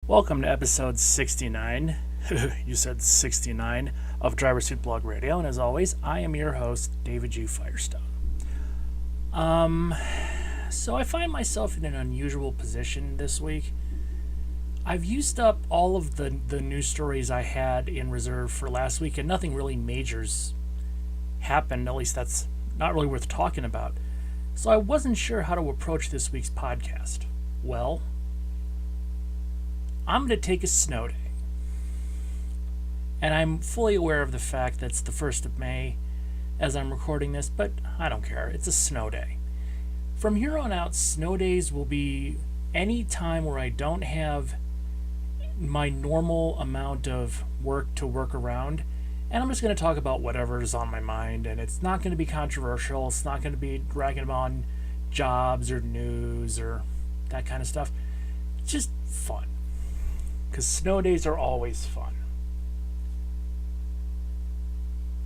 Welcome to episode 69. You said 69 of Driver Suit Blog Radio, and as always, I am your host, David G. Firestone. So I find myself in an unusual position this week. I've used up all of the news stories I had in reserve for last week, and nothing really major's happened. At least that's not really worth talking about. So I wasn't sure how to approach this week's podcast. Well, I'm going to take a snow day. And I'm fully aware of the fact that it's the 1st of May as I'm recording this, but I don't care. It's a snow day. From here on out, snow days will be any time where I don't have my normal amount of work to work around, and I'm just going to talk about whatever is on my mind, and it's not going to be controversial. It's not going to be dragging on jobs or news or that kind of stuff. It's just fun. Because snow days are always fun.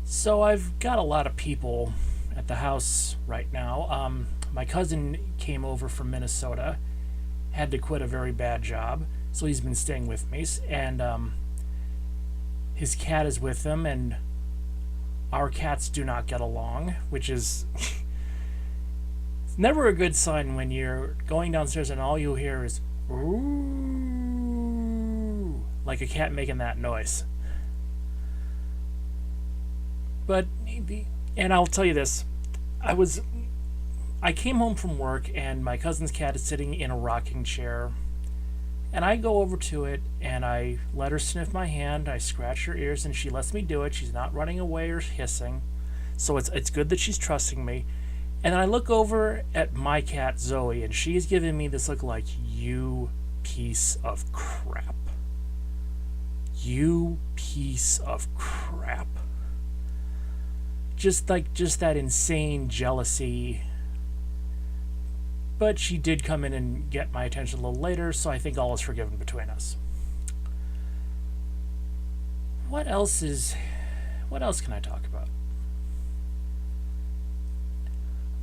So I've got a lot of people at the house right now. My cousin came over from Minnesota, had to quit a very bad job, so he's been staying with me, and his cat is with him, and our cats do not get along, which is it's never a good sign when you're going downstairs and all you hear is ooh, like a cat making that noise. But, and I'll tell you this, I came home from work and my cousin's cat is sitting in a rocking chair, and I go over to it and I let her sniff my hand, I scratch her ears, and she lets me do it. She's not running away or hissing, so it's good that she's trusting me. And then I look over at my cat Zoe, and she's giving me this look like, you piece of crap. You piece of crap. Just that insane jealousy. But she did come in and get my attention a little later, so I think all is forgiven between us. What else can I talk about?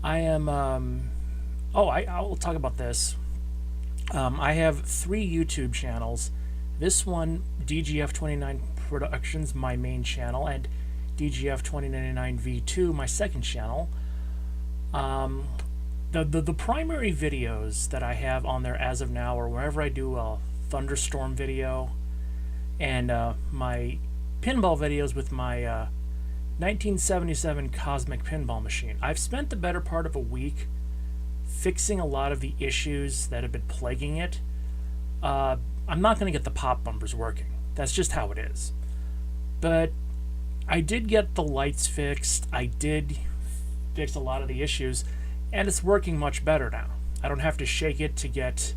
I'll talk about this. I have 3 YouTube channels. This one, DGF29 Productions, my main channel, and DGF2099 V2, my second channel. The primary videos that I have on there as of now are whenever I do a thunderstorm video, and my pinball videos with my 1977 Cosmic Pinball machine. I've spent the better part of a week fixing a lot of the issues that have been plaguing it. I'm not going to get the pop bumpers working. That's just how it is. But I did get the lights fixed. I did fix a lot of the issues, and it's working much better now. I don't have to shake it to get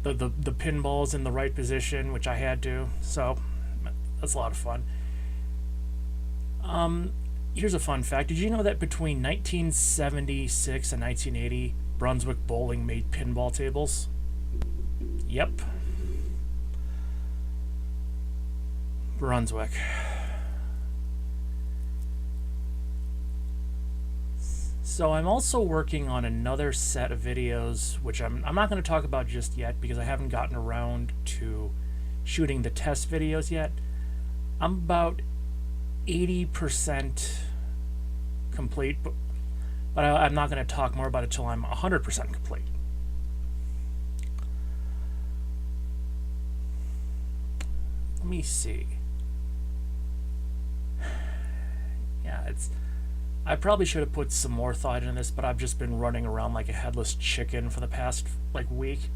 the pinballs in the right position, which I had to. So that's a lot of fun. Here's a fun fact. Did you know that between 1976 and 1980, Brunswick Bowling made pinball tables? Yep. Brunswick. So I'm also working on another set of videos, which I'm not going to talk about just yet because I haven't gotten around to shooting the test videos yet. I'm about 80% complete, but I'm not going to talk more about it till I'm 100% complete. Let me see. Yeah, I probably should have put some more thought into this, but I've just been running around like a headless chicken for the past week.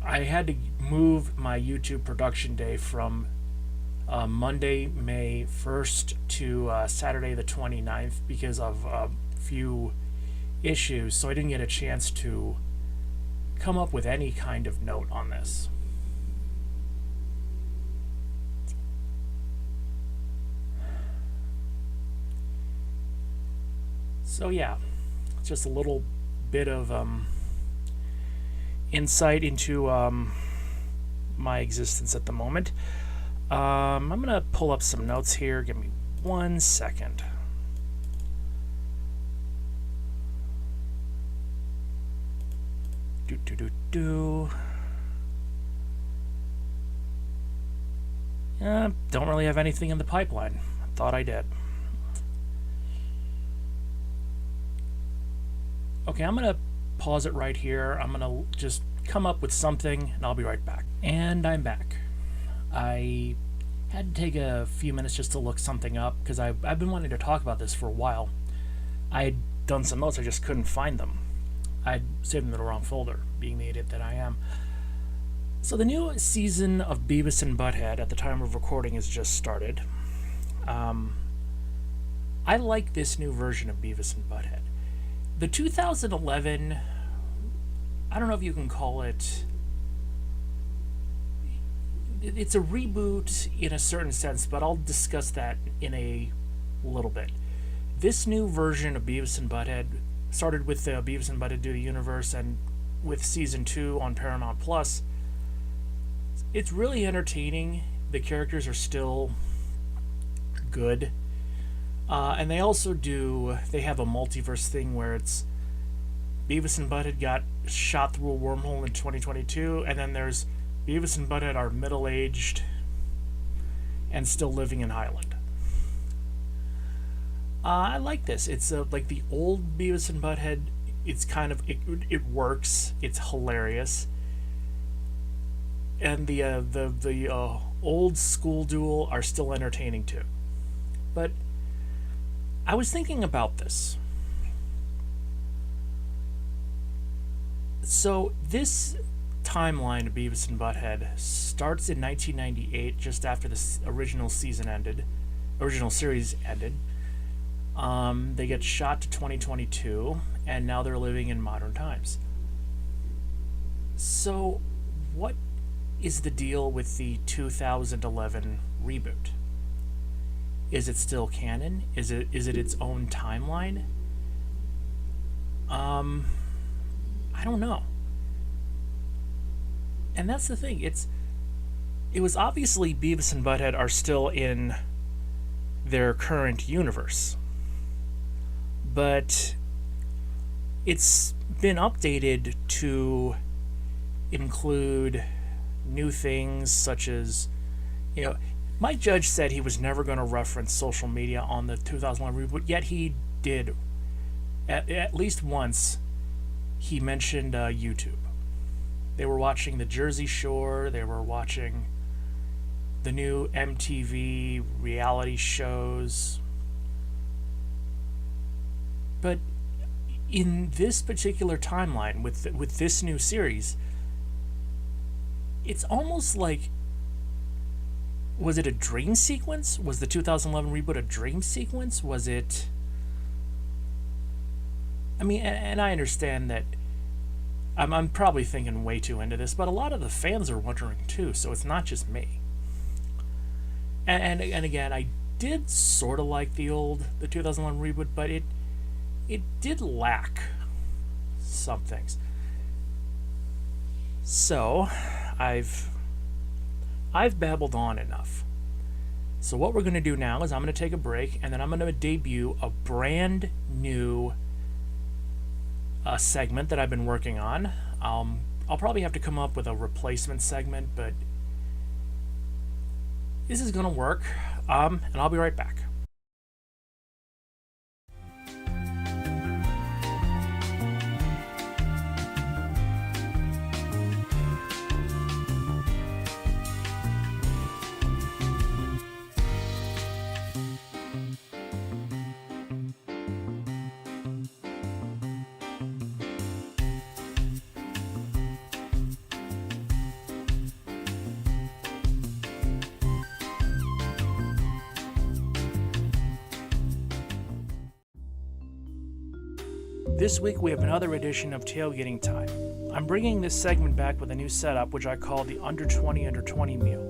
I had to move my YouTube production day from Monday, May 1st to Saturday the 29th because of a few issues, so I didn't get a chance to come up with any kind of note on this. So yeah, just a little bit of insight into my existence at the moment. I'm going to pull up some notes here. Give me 1 second. Don't really have anything in the pipeline. Thought I did. Okay, I'm gonna pause it right here. I'm gonna just come up with something and I'll be right back. And I'm back. I had to take a few minutes just to look something up because I've been wanting to talk about this for a while. I had done some notes, I just couldn't find them. I'd saved them in the wrong folder, being the idiot that I am. So the new season of Beavis and Butthead at the time of recording has just started. I like this new version of Beavis and Butthead. The 2011, I don't know if you can call it, it's a reboot in a certain sense, but I'll discuss that in a little bit. This new version of Beavis and Butthead started with Beavis and Butthead Do the Universe, and with season 2 on Paramount Plus. It's really entertaining. The characters are still good. And they also they have a multiverse thing where it's Beavis and Butthead got shot through a wormhole in 2022, and then there's Beavis and Butthead are middle-aged and still living in Highland. I like this. It's like the old Beavis and Butthead. It's kind of, it works. It's hilarious. And the old school duel are still entertaining too. But I was thinking about this. So this timeline of Beavis and Butthead starts in 1998, just after the original series ended. They get shot to 2022, and now they're living in modern times. So what is the deal with the 2011 reboot? Is it still canon? Is it its own timeline? I don't know. And that's the thing. It was obviously Beavis and Butthead are still in their current universe, but it's been updated to include new things such as, Mike Judge said he was never going to reference social media on the 2011 reboot, yet he did. At least once, he mentioned YouTube. They were watching the Jersey Shore, they were watching the new MTV reality shows. But in this particular timeline, with this new series, it's almost like, was it a dream sequence? Was the 2011 reboot a dream sequence? Was it... I mean, and I understand that I'm probably thinking way too into this, but a lot of the fans are wondering too, so it's not just me. And again, I did sort of like the 2011 reboot, but it did lack some things. So I've babbled on enough. So what we're going to do now is I'm going to take a break, and then I'm going to debut a brand new segment that I've been working on. I'll probably have to come up with a replacement segment, but this is going to work, and I'll be right back. This week we have another edition of Tailgating Time. I'm bringing this segment back with a new setup, which I call the Under 20 Under 20 meal.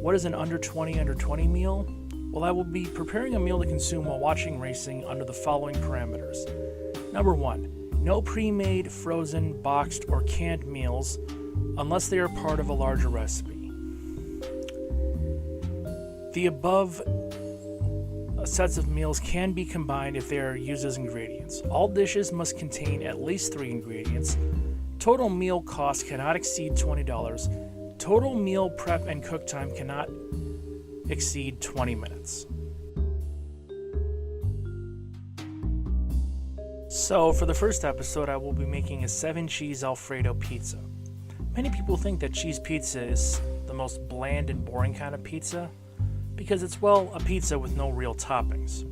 What is an Under 20 Under 20 meal? Well, I will be preparing a meal to consume while watching racing under the following parameters. Number 1, no pre-made, frozen, boxed, or canned meals unless they are part of a larger recipe. The above sets of meals can be combined if they are used as ingredients. All dishes must contain at least 3 ingredients. Total meal cost cannot exceed $20. Total meal prep and cook time cannot exceed 20 minutes. So, for the first episode, I will be making a 7-cheese Alfredo pizza. Many people think that cheese pizza is the most bland and boring kind of pizza because it's, well, a pizza with no real toppings.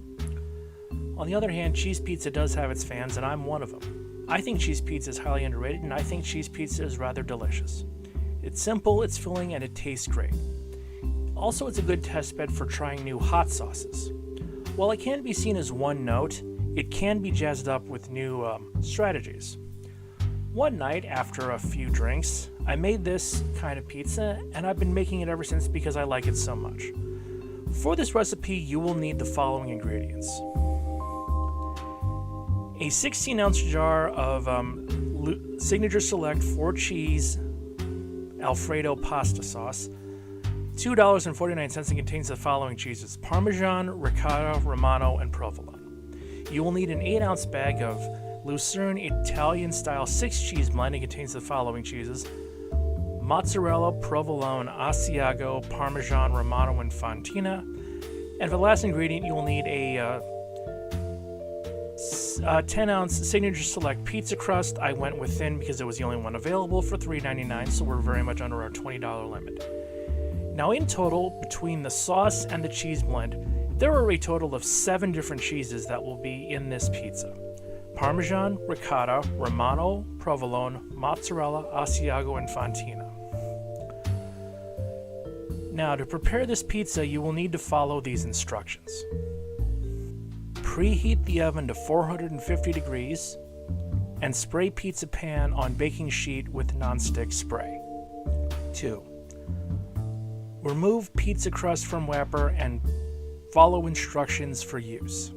On the other hand, cheese pizza does have its fans, and I'm one of them. I think cheese pizza is highly underrated, and I think cheese pizza is rather delicious. It's simple, it's filling, and it tastes great. Also, it's a good test bed for trying new hot sauces. While it can be seen as one note, it can be jazzed up with new strategies. One night, after a few drinks, I made this kind of pizza, and I've been making it ever since because I like it so much. For this recipe, you will need the following ingredients. A 16-ounce jar of Signature Select 4-cheese Alfredo pasta sauce, $2.49, and contains the following cheeses: Parmesan, Ricotta, Romano, and Provolone. You will need an 8-ounce bag of Lucerne Italian-style 6-cheese blend. It contains the following cheeses: mozzarella, provolone, Asiago, Parmesan, Romano, and Fontina. And for the last ingredient, you will need a 10-ounce Signature Select pizza crust. I went with thin because it was the only one available for $3.99, so we're very much under our $20 limit. Now, in total, between the sauce and the cheese blend, there are a total of 7 different cheeses that will be in this pizza: Parmesan, Ricotta, Romano, Provolone, Mozzarella, Asiago, and Fontina. Now, to prepare this pizza, you will need to follow these instructions. Preheat the oven to 450 degrees and spray pizza pan on baking sheet with nonstick spray. 2. Remove pizza crust from wrapper and follow instructions for use.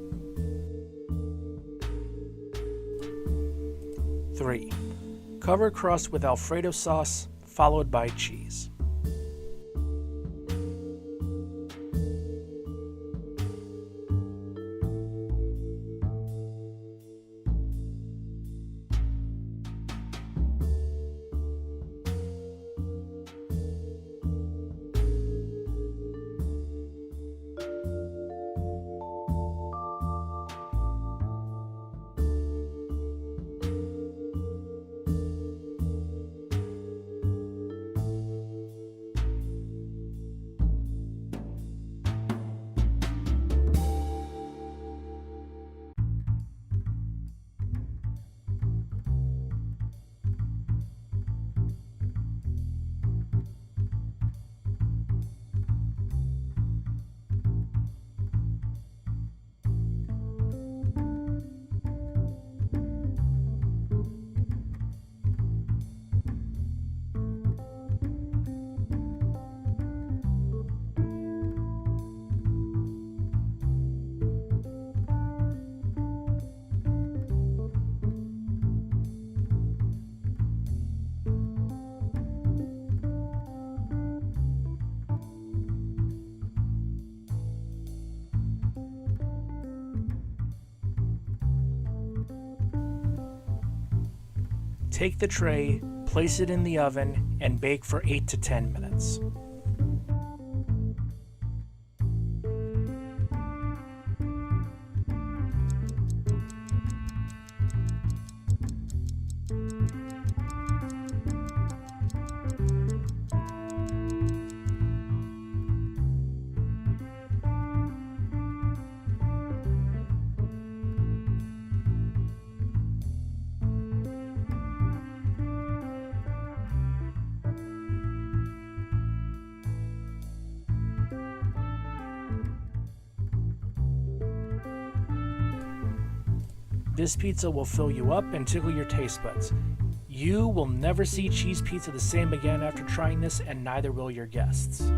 3. Cover crust with Alfredo sauce, followed by cheese. Take the tray, place it in the oven, and bake for 8 to 10 minutes. This pizza will fill you up and tickle your taste buds. You will never see cheese pizza the same again after trying this, and neither will your guests.